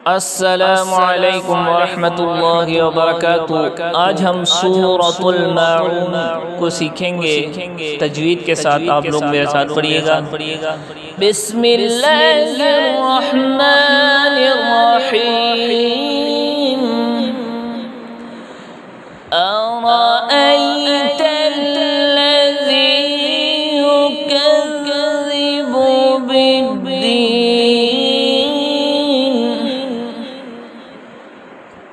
अस्सलामुअलैकुम वरहमतुल्लाहि वबरकातुहू। आज हम सूरतुल माऊन को सीखेंगे तजवीद के साथ। आप लोग मेरे साथ पढ़िएगा। बिस्मिल्लाहिर्रहमानिर्रहीम। अरअयतल्लज़ी युकज़्ज़िबु बिद्दीन।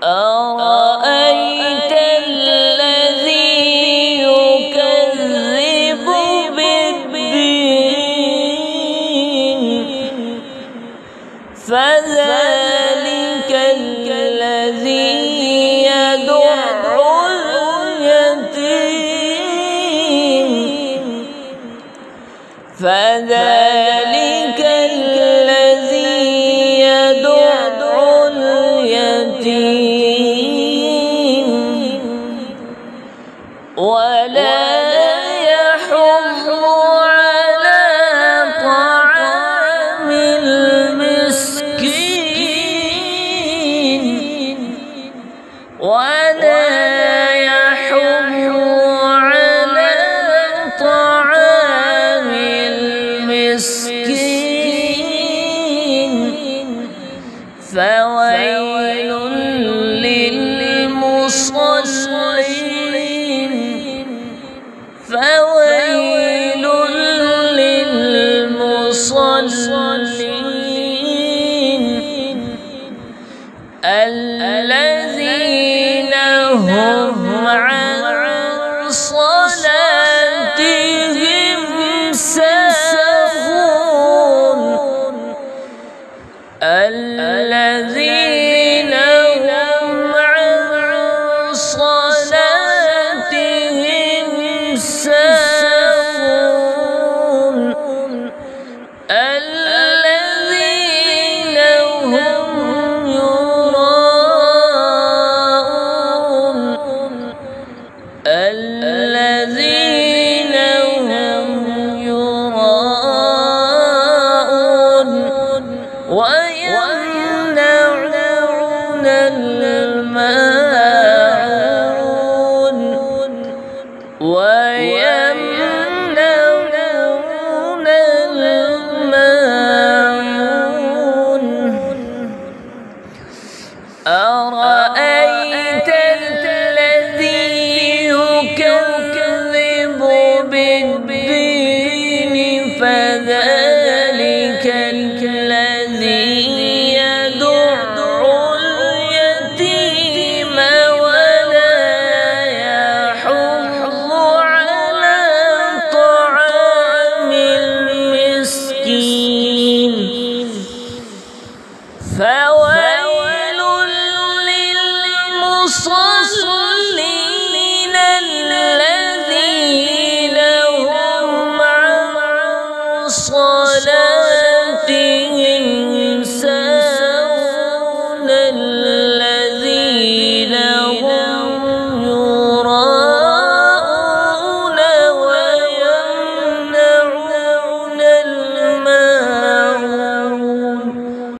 अरअयत الذي يكذب بالدين فذلك الذي يدع اليتيم فذلك الذي يدع اليتيم ولا يحض على طعام المسكين ولا يحض على طعام المسكين فويل للمصلين فويل للمصلين الذين هم عن صلاتهم ساهون الذين هم عن صلاتهم ساهون الذين هم يراءون الذين هم يراءون ويمنعون الماعون ويمنعون الماعون.